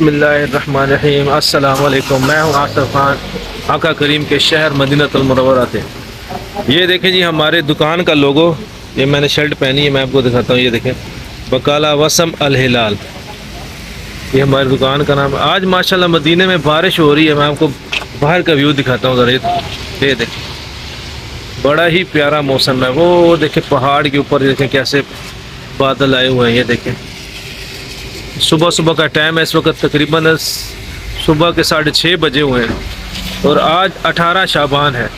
बिस्मिल्लाहिर्रहमानिर्रहीम। अस्सलाम वालेकुम। मैं हूं आसिफ खान, आका करीम के शहर मदीनतुल मुनव्वरा से। ये देखें जी हमारे दुकान का लोगो। ये मैंने शर्ट पहनी है, मैं आपको दिखाता हूँ। ये देखें, बकाला वसम अल हिलाल, ये हमारी दुकान का नाम है। आज माशाल्लाह मदीने में बारिश हो रही है। मैं आपको बाहर का व्यू दिखाता हूँ ज़रा। ये देखें, बड़ा ही प्यारा मौसम है। वो देखें पहाड़ के ऊपर देखें कैसे बादल आए हुए हैं। ये देखें, सुबह सुबह का टाइम है। इस वक्त तकरीबन सुबह के 6:30 बजे हुए हैं और आज 18 शाबान है।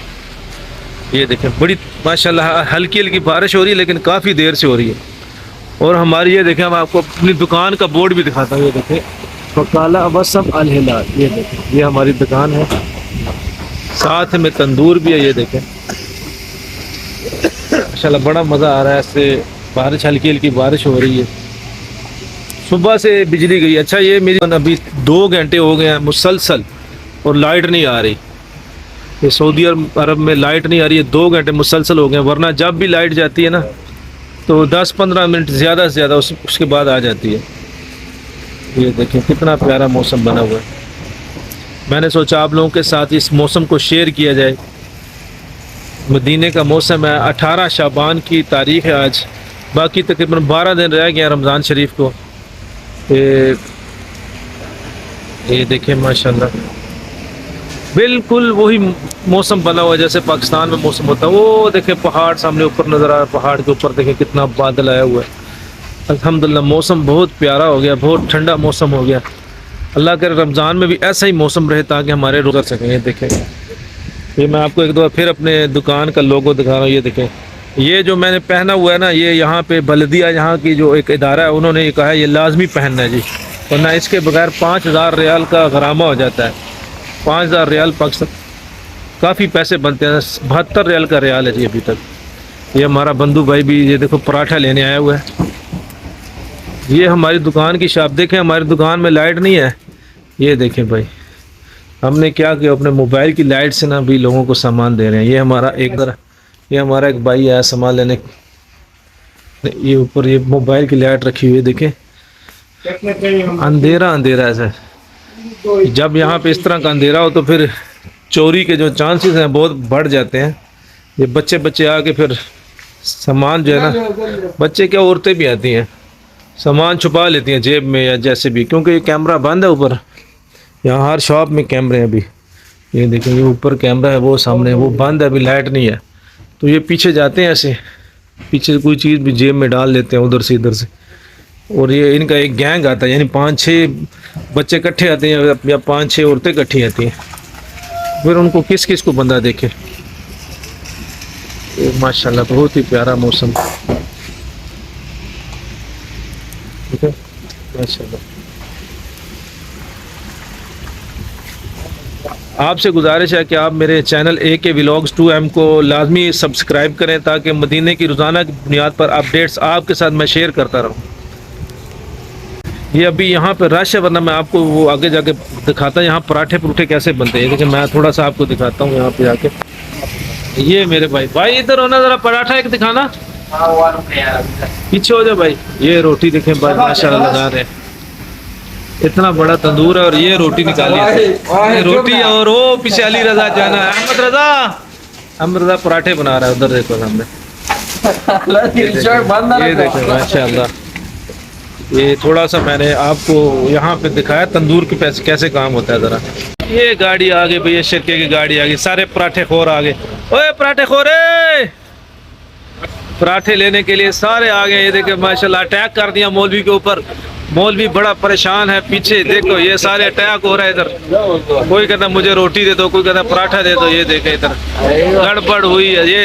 ये देखें, बड़ी माशाल्लाह हल्की हल्की बारिश हो रही है, लेकिन काफ़ी देर से हो रही है। और हमारी ये देखें, मैं आपको अपनी दुकान का बोर्ड भी दिखाता हूँ। ये देखें, बकाला वसम अल हिलाल। ये देखें, ये हमारी दुकान है, साथ में तंदूर भी है। ये देखें माशाल्लाह बड़ा मज़ा आ रहा है। इससे बारिश, हल्की हल्की बारिश हो रही है। सुबह से बिजली गई। अच्छा, ये मेरी अभी 2 घंटे हो गए हैं मुसलसल, और लाइट नहीं आ रही। ये सऊदी अरब में लाइट नहीं आ रही है, 2 घंटे मुसलसल हो गए। वरना जब भी लाइट जाती है ना, तो 10-15 मिनट ज़्यादा से ज़्यादा उसके बाद आ जाती है। ये देखें कितना प्यारा मौसम बना हुआ है। मैंने सोचा आप लोगों के साथ इस मौसम को शेयर किया जाए। मदीने का मौसम है, 18 शाबान की तारीख़ है आज। बाकी तकरीबन 12 दिन रह गए रमज़ान शरीफ को। ये देखें माशाल्लाह बिल्कुल वही मौसम बना हुआ है जैसे पाकिस्तान में मौसम होता है। वो देखें पहाड़ सामने ऊपर नज़र आ रहा है, पहाड़ के ऊपर देखें कितना बादल आया हुआ है। अल्हम्दुलिल्लाह मौसम बहुत प्यारा हो गया, बहुत ठंडा मौसम हो गया। अल्लाह करे रमज़ान में भी ऐसा ही मौसम रहे ताकि हमारे रोज़ा कर सकें। ये देखें, ये मैं आपको एक दो फिर अपने दुकान का लोगो दिखा रहा हूँ। ये देखें, ये जो मैंने पहना हुआ है ना, ये यहाँ पे बल्दिया, यहाँ की जो एक इदारा है, उन्होंने ये कहा है ये लाजमी पहनना है जी, वरना इसके बगैर 5000 रियाल का गरामा हो जाता है। 5000 रियाल पाकिस्तान काफ़ी पैसे बनते हैं। 72 रियाल का रियाल है जी अभी तक। ये हमारा बंधु भाई भी ये देखो पराठा लेने आया हुआ है। ये हमारी दुकान की शॉप देखें, हमारी दुकान में लाइट नहीं है। ये देखें भाई, हमने क्या किया, अपने मोबाइल की लाइट से ना भी लोगों को सामान दे रहे हैं। ये हमारा एक भाई आया सामान लेने। ये ऊपर ये मोबाइल की लाइट रखी हुई है, देखें अंधेरा अंधेरा है सर। जब यहाँ पे इस तरह का अंधेरा हो तो फिर चोरी के जो चांसेस हैं बहुत बढ़ जाते हैं। ये बच्चे आके फिर सामान जो है ना, बच्चे क्या औरतें भी आती हैं, सामान छुपा लेती हैं जेब में या जैसे भी, क्योंकि ये कैमरा बंद है ऊपर। यहाँ हर शॉप में कैमरे हैं अभी। ये देखें, ये ऊपर कैमरा है, वो सामने वो बंद है, अभी लाइट नहीं है। तो ये पीछे जाते हैं, ऐसे पीछे कोई चीज़ भी जेब में डाल लेते हैं उधर से इधर से। और ये इनका एक गैंग आता है, यानी 5-6 बच्चे इकट्ठे आते हैं या 5-6 औरतें इकट्ठी आती हैं। फिर उनको किस किस को बंदा देखे। माशाल्लाह बहुत ही प्यारा मौसम, ठीक है माशाल्लाह। आपसे गुजारिश है कि आप मेरे चैनल AK व्लॉग्स 2M को लाजमी सब्सक्राइब करें, ताकि मदीने की रोज़ाना की बुनियाद पर अपडेट्स आपके साथ मैं शेयर करता रहूं। ये अभी यहाँ पे रश है, वरना मैं आपको वो आगे जाके दिखाता हूँ यहाँ पराठे पुराठे कैसे बनते हैं। देखिए मैं थोड़ा सा आपको दिखाता हूँ यहाँ पे जाके। ये मेरे भाई इधर होना, ज़रा पराठा एक दिखाना, पीछे हो जाओ भाई। ये रोटी देखें भाई माशाल्लाह लगा रहे हैं, इतना बड़ा तंदूर है और ये रोटी निकाली है। ये रोटी और वो पीछे अली रजा जाना है, अहमद रजा पराठे बना रहा है उधर, देखो सामने। ये देखो माशाल्लाह। ये थोड़ा सा मैंने आपको यहाँ पे दिखाया तंदूर के पैसे कैसे काम होता है। ज़रा ये गाड़ी आ गई भैया, शिरके की गाड़ी आ गई, सारे पराठे खोर आ गए। ओए पराठे खोरे, पराठे लेने के लिए सारे आ गए। ये देखो माशाल्लाह अटैक कर दिया मौलवी के ऊपर। मौलवी बड़ा परेशान है, पीछे देखो ये सारे अटैक हो रहा है। इधर कोई कहता मुझे रोटी दे दो, कोई कहता पराठा दे दो। ये देखे इधर गड़बड़ हुई है। ये